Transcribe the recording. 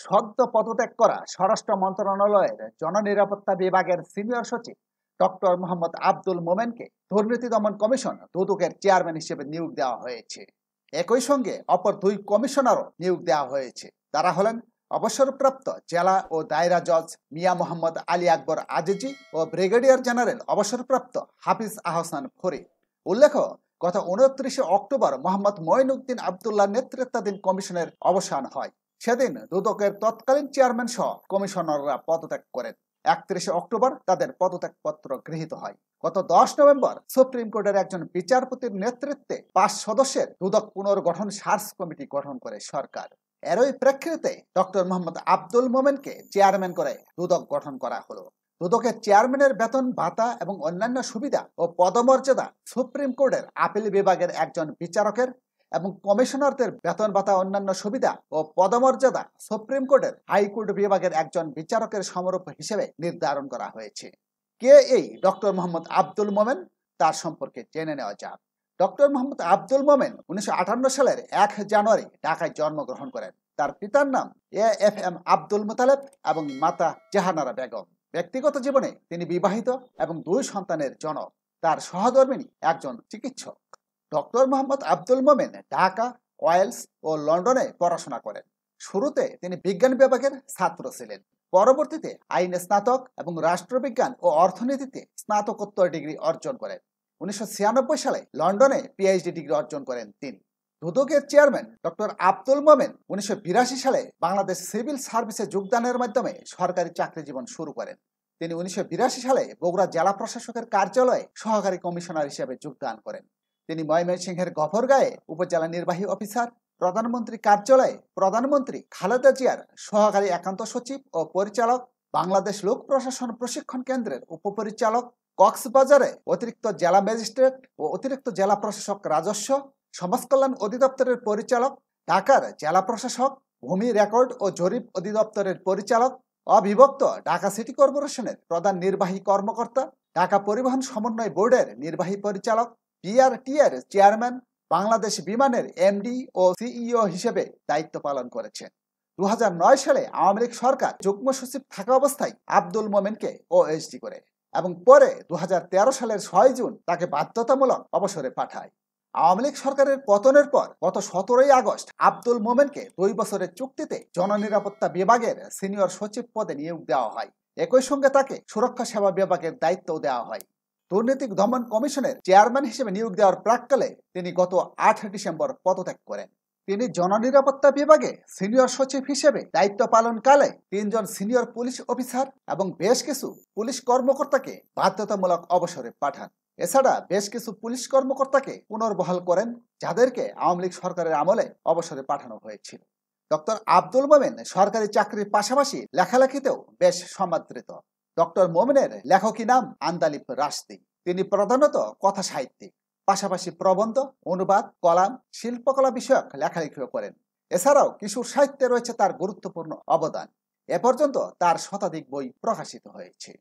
সদ্য পদত্যাগ করা স্বরাষ্ট্র মন্ত্রণালয়ের জননিরাপত্তা বিভাগের সিনিয়র সচিব ডক্টর মোহাম্মদ আব্দুল মোমেনকে দুর্নীতি দমন কমিশন দুদকের চেয়ারম্যান হিসেবে নিয়োগ দেওয়া হয়েছে। একই সঙ্গে অপর দুই কমিশনারও নিয়োগ দেওয়া হয়েছে। তারা হলেন অবসরপ্রাপ্ত জেলা ও দায়রা জজ মিয়া মোহাম্মদ আলী আকবর আজিজি ও ব্রিগেডিয়ার জেনারেল অবসরপ্রাপ্ত হাফিজ আহসান ফরিদ। উল্লেখ্য, গত 29 অক্টোবর মোহাম্মদ মঈনুদ্দিন আবদুল্লাহ নেতৃত্বাধীন কমিশনের অবসান হয়। সেদিন দুদকের তৎকালীন চেয়ারম্যান সহ কমিশনাররা পদত্যাগ করেন। 31 অক্টোবর তাদের পদত্যাগপত্র গৃহীত হয়। গত 10 নভেম্বর সুপ্রিম কোর্টের একজন বিচারপতির নেতৃত্বে 5 সদস্যের দুদক পুনর্গঠন সার্চ কমিটি গঠন করে সরকার। এরই প্রেক্ষিতে ডক্টর মোহাম্মদ আব্দুল মোমেনকে চেয়ারম্যান করে দুদক গঠন করা হলো। দুদকের চেয়ারম্যানের বেতন ভাতা এবং অন্যান্য সুবিধা ও পদমর্যাদা সুপ্রিম কোর্টের আপিল বিভাগের একজন বিচারকের এবং কমিশনারদের বেতন ভাতা অন্যান্য সুবিধা ও পদমর্যাদা সুপ্রিম কোর্টের হাইকোর্ট বিভাগের একজন বিচারকের সমরূপ হিসেবে নির্ধারণ করা হয়েছে। কে এই ডক্টর মোহাম্মদ আব্দুল মোমেন, তার সম্পর্কে জেনে নেওয়া যাক। ডক্টর মোহাম্মদ আব্দুল মোমেন 1958 সালের 1 জানুয়ারি ঢাকায় জন্মগ্রহণ করেন। তার পিতার নাম AFM আব্দুল মুতালেব এবং মাতা জাহানারা বেগম। ব্যক্তিগত জীবনে তিনি বিবাহিত এবং 2 সন্তানের জনক। তার সহধর্মিণী একজন চিকিৎসক। ডক্টর মোহাম্মদ আব্দুল মোমেন ঢাকা, ওয়েলস ও লন্ডনে পড়াশোনা করেন। শুরুতে তিনি বিজ্ঞান বিভাগের ছাত্র ছিলেন। পরবর্তীতে আইনে স্নাতক এবং রাষ্ট্রবিজ্ঞান ও অর্থনীতিতে স্নাতকোত্তর ডিগ্রি অর্জন করেন। 1996 সালে লন্ডনে পিএইচডি ডিগ্রি অর্জন করেন তিনি। দুদকের চেয়ারম্যান ডক্টর আব্দুল মোমেন 1982 সালে বাংলাদেশ সিভিল সার্ভিসে যোগদানের মাধ্যমে সরকারি চাকরি জীবন শুরু করেন। তিনি 1982 সালে বগুড়া জেলা প্রশাসকের কার্যালয়ে সহকারী কমিশনার হিসেবে যোগদান করেন। তিনি ময়মনসিংহের গফরগাঁয়ে উপজেলা নির্বাহী অফিসার, প্রধানমন্ত্রী কার্যালয়ে প্রধানমন্ত্রী খালেদা জিয়ার সহকারী একান্ত সচিব ও পরিচালক, বাংলাদেশ লোক প্রশাসন প্রশিক্ষণ কেন্দ্রের উপপরিচালক, কক্সবাজারে অতিরিক্ত জেলা ম্যাজিস্ট্রেট ও অতিরিক্ত জেলা প্রশাসক রাজস্ব, সমাজ কল্যাণ অধিদপ্তরের পরিচালক, ঢাকার জেলা প্রশাসক, ভূমি রেকর্ড ও জরিপ অধিদপ্তরের পরিচালক, অবিভক্ত ঢাকা সিটি কর্পোরেশনের প্রধান নির্বাহী কর্মকর্তা, ঢাকা পরিবহন সমন্বয় বোর্ডের নির্বাহী পরিচালক, বিআরটিএর চেয়ারম্যান, বাংলাদেশ বিমানের এমডি ও সিইও হিসেবে দায়িত্ব পালন করেছেন। 2009 সালে আওয়ামী লীগ সরকার যুগ্ম সচিব থাকা অবস্থায় আব্দুল মোমেনকে ওএসডি করে এবং পরে 2013 সালের 6 জুন তাকে বাধ্যতামূলক অবসরে পাঠায়। আওয়ামী লীগ সরকারের পতনের পর গত 17 আগস্ট আব্দুল মোমেনকে 2 বছরের চুক্তিতে জননিরাপত্তা বিভাগের সিনিয়র সচিব পদে নিয়োগ দেওয়া হয়। একই সঙ্গে তাকে সুরক্ষা সেবা বিভাগের দায়িত্বও দেওয়া হয়। দুর্নীতি দমন কমিশনের চেয়ারম্যান হিসেবে নিয়োগ দেওয়ার প্রাক্কালে তিনি গত 8 ডিসেম্বর পদত্যাগ করেন। তিনি জননিরাপত্তা বিভাগে সিনিয়র সচিব হিসেবে দায়িত্ব পালনকালে 3 জন সিনিয়র পুলিশ অফিসার এবং বেশ কিছু পুলিশ কর্মকর্তাকে বাধ্যতামূলক অবসরে পাঠান। এছাড়া বেশ কিছু পুলিশ কর্মকর্তাকে পুনর্বহাল করেন, যাদেরকে আওয়ামী লীগ সরকারের আমলে অবসরে পাঠানো হয়েছিল। ডক্টর আব্দুল মোমেন সরকারি চাকরির পাশাপাশি লেখালেখিতেও বেশ সমাদৃত। ডক্টর মোমেনের লেখকী নাম আন্দালিব রাশদি। তিনি প্রধানত কথা সাহিত্যিক, পাশাপাশি প্রবন্ধ, অনুবাদ, কলাম, শিল্পকলা বিষয়ক লেখালেখিও করেন। এছাড়াও কিশোর সাহিত্যে রয়েছে তার গুরুত্বপূর্ণ অবদান। এ পর্যন্ত তার শতাধিক বই প্রকাশিত হয়েছে।